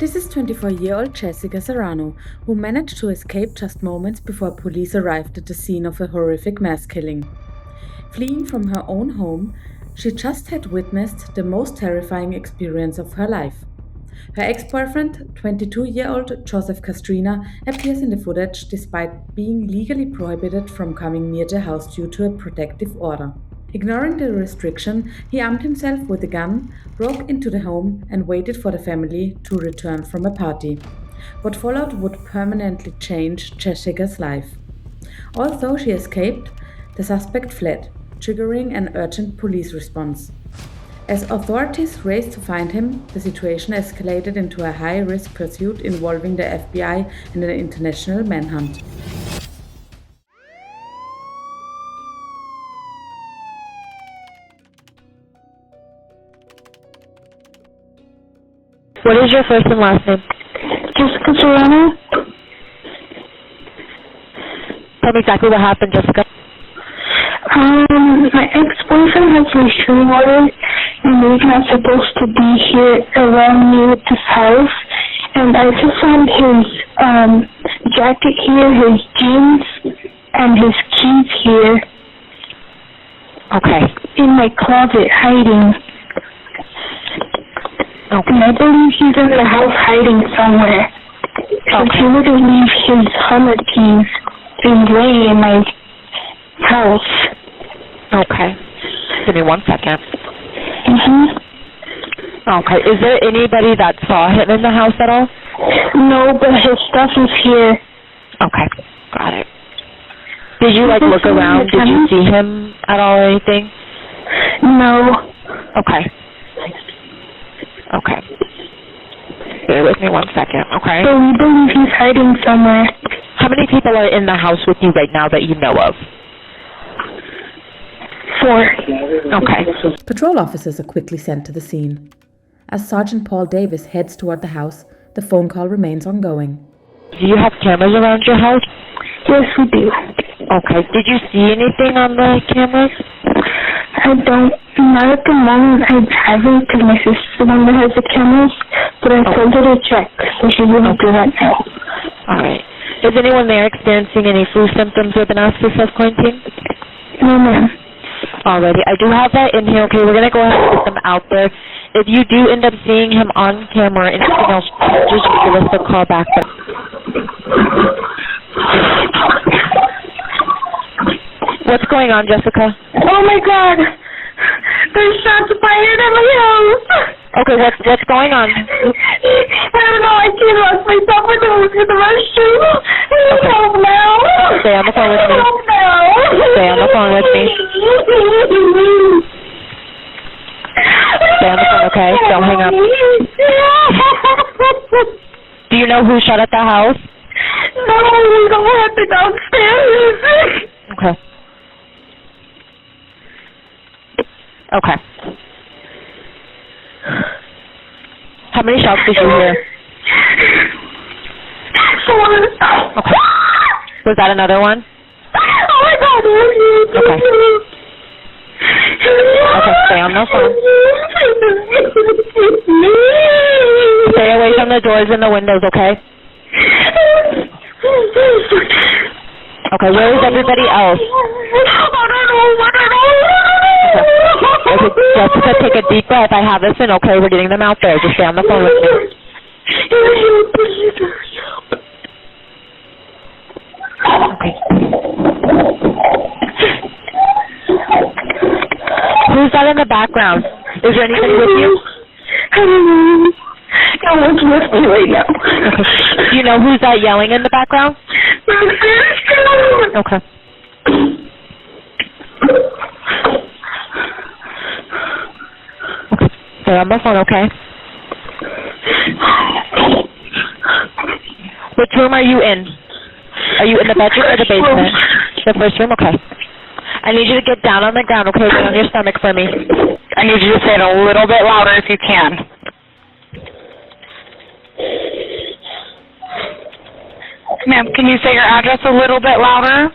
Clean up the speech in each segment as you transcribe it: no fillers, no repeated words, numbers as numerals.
This is 24-year-old Jessica Serrano, who managed to escape just moments before police arrived at the scene of a horrific mass killing. Fleeing from her own home, she just had witnessed the most terrifying experience of her life. Her ex-boyfriend, 22-year-old Joseph Castrina, appears in the footage despite being legally prohibited from coming near the house due to a protective order. Ignoring the restriction, he armed himself with a gun, broke into the home, and waited for the family to return from a party. What followed would permanently change Jessica's life. Although she escaped, the suspect fled, triggering an urgent police response. As authorities raced to find him, the situation escalated into a high-risk pursuit involving the FBI and an international manhunt. What is your first and last name? Jessica Serrano. Tell me exactly what happened, Jessica. My ex-boyfriend has restraining orders, and he's not supposed to be here around me with this house. And I just found his jacket here, his jeans, and his keys here. Okay. In my closet, hiding. Okay. And I believe he's in the house hiding somewhere. But he wouldn't leave his Hummer keys laying in my house. Okay. Give me 1 second. Okay. Is there anybody that saw him in the house at all? No, but his stuff is here. Okay. Got it. Did you, look around? Did you see him at all or anything? No. Okay. Okay. Bear with me 1 second, okay? So we believe he's hiding somewhere. How many people are in the house with you right now that you know of? 4. Okay. Patrol officers are quickly sent to the scene. As Sergeant Paul Davis heads toward the house, the phone call remains ongoing. Do you have cameras around your house? Yes, we do. Okay. Did you see anything on the cameras? I don't. Not at the moment. I haven't, because my sister's the one that has the cameras, but I told her to check, so she's going to do that now. All right. Is anyone there experiencing any flu symptoms or been asked to self-quarantine? No, ma'am. Alrighty. I do have that in here. Okay, we're going to go ahead and put them out there. If you do end up seeing him on camera or anything else, just give us a call back. What's going on, Jessica? Oh my God! There's shots fired at my house! Okay, what's going on? I don't know, I can't lost myself with the restroom. Okay. Help now! Stay on the phone with me. Help now! Stay on the phone with me. Stay on the phone, okay? Don't hang up. Do you know who shot at the house? No, we don't have to downstairs. Okay. Okay. How many shots did you hear? 4. Okay. Was that another one? Oh my God. Okay. Okay, stay on the phone. Stay away from the doors and the windows, okay? Okay, where is everybody else? I don't know. Okay, Jessica, take a deep breath. I have this in, okay? We're getting them out there. Just stay on the phone with me. Okay. Who's that in the background? Is there anybody with you? No one's with me right now. Okay. Do you know who's that yelling in the background? Okay. Okay. Stay on the phone, okay? Which room are you in? Are you in the bedroom or the basement? The first room? Okay. I need you to get down on the ground, okay? Get on your stomach for me. I need you to say it a little bit louder if you can. Ma'am, can you say your address a little bit louder?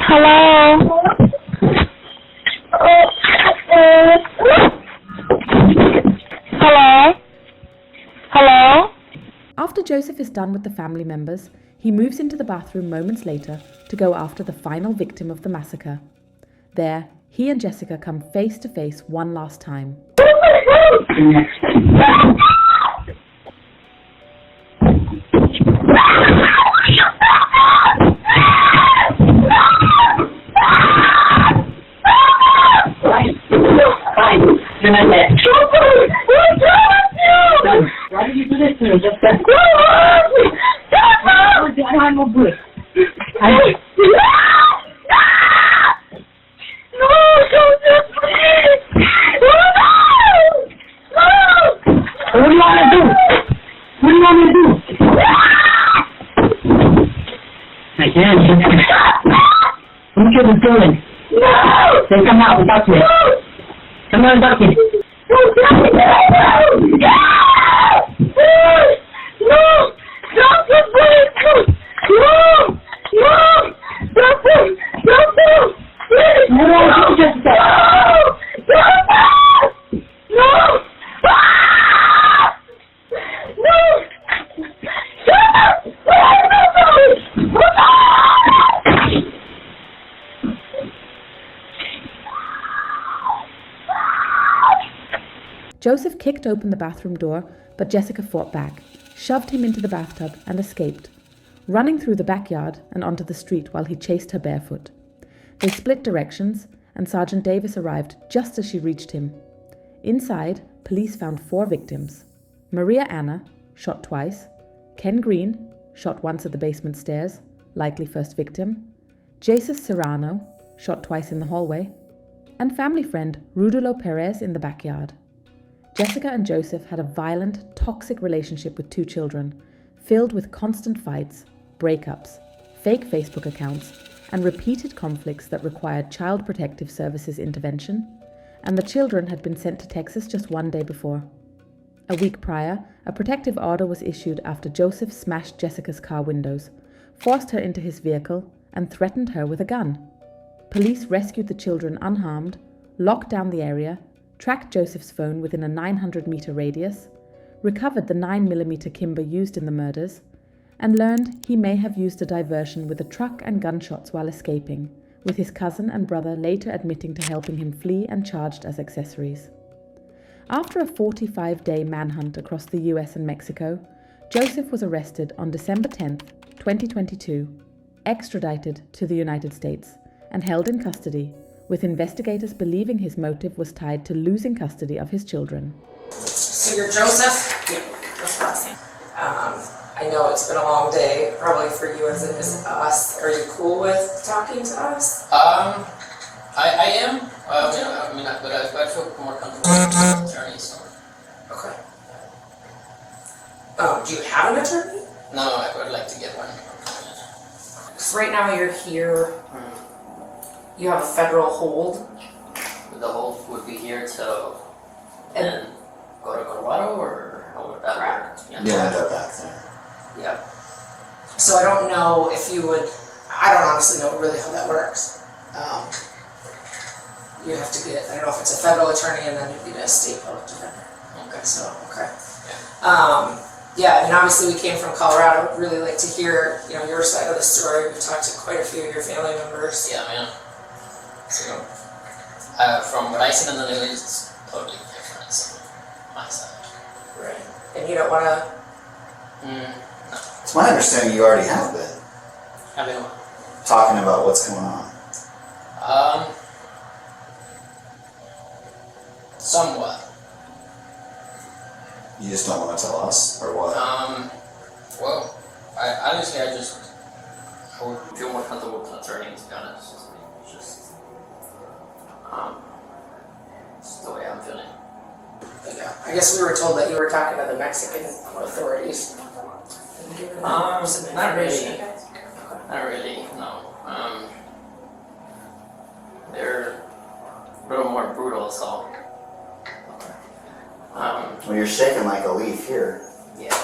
Hello? Hello? Hello? After Joseph is done with the family members, he moves into the bathroom moments later to go after the final victim of the massacre. There, he and Jessica come face to face one last time. Why did you do this to me? Just that. I don't have no bullets. What do you want to do? What do you want me to do? I can't. What you was doing? Then come out and talk to me. Come on, talk to me. Joseph kicked open the bathroom door, but Jessica fought back, shoved him into the bathtub and escaped, running through the backyard and onto the street while he chased her barefoot. They split directions, and Sergeant Davis arrived just as she reached him. Inside, police found 4 victims. Maria Anna, shot twice, Ken Green, shot once at the basement stairs, likely first victim, Jesus Serrano, shot twice in the hallway, and family friend Rudulo Perez in the backyard. Jessica and Joseph had a violent, toxic relationship with 2 children, filled with constant fights, breakups, fake Facebook accounts, and repeated conflicts that required Child Protective Services intervention, and the children had been sent to Texas just 1 day before. A week prior, a protective order was issued after Joseph smashed Jessica's car windows, forced her into his vehicle, and threatened her with a gun. Police rescued the children unharmed, locked down the area, tracked Joseph's phone within a 900-meter radius, recovered the 9mm Kimber used in the murders, and learned he may have used a diversion with a truck and gunshots while escaping, with his cousin and brother later admitting to helping him flee and charged as accessories. After a 45-day manhunt across the US and Mexico, Joseph was arrested on December 10, 2022, extradited to the United States, and held in custody, with investigators believing his motive was tied to losing custody of his children. So you're Joseph? Yeah, that's awesome. I know it's been a long day, probably for you as it is us. Are you cool with talking to us? I am. But I feel more comfortable with an attorney, so. Okay. Do you have an attorney? No, I would like to get one. Because right now you're here. You have a federal hold. The hold would be here till then go to Colorado, or how would that work? Yeah, go back there. Yeah. So I don't know if you would. I don't honestly know really how that works. You have to get. I don't know if it's a federal attorney and then you'd be a state public defender. Okay. So okay. Yeah. Yeah, I mean, obviously we came from Colorado. I'd really like to hear, your side of the story. We've talked to quite a few of your family members. Yeah, man. So, from what I seen in the news, it's totally different. So, my side. Right. And you don't want to. No. It's my understanding you already have been I mean, talking about what's going on. Somewhat. You just don't want to tell us, or what? Well, I honestly, I would feel more comfortable with an attorney, to be honest. It's just, it's the way I'm feeling. Yeah. I guess we were told that you were talking to the Mexican authorities. Not really. Not really, no. They're a little more brutal, so. Well, you're shaking like a leaf here. Yeah.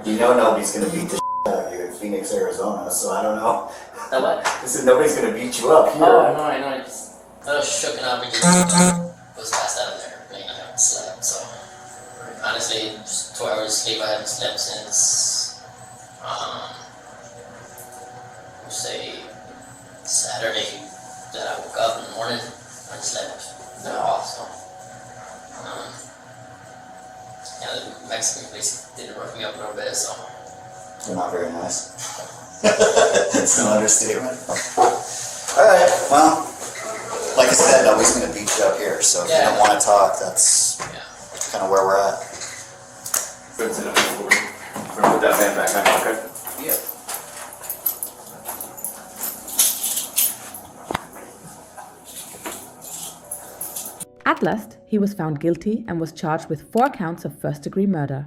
You know nobody's going to beat the shit You're in Phoenix, Arizona, so I don't know. That what? I said nobody's gonna beat you up here. Oh, no, I know. I was shooken up and just was passed out of there. I haven't slept, so. Honestly, just 2 hours sleep. I haven't slept since, say, Saturday that I woke up in the morning. I slept at all, so. Yeah, the Mexican place didn't rough me up a little bit, so. They're not very nice. It's an understatement. Alright, well, like I said, nobody's gonna beat you up here, so if you don't wanna talk, that's kind of where we're at. Vincent, we're gonna put that van back on, okay? Yeah. At last, he was found guilty and was charged with 4 counts of first-degree murder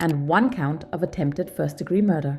and 1 count of attempted first-degree murder.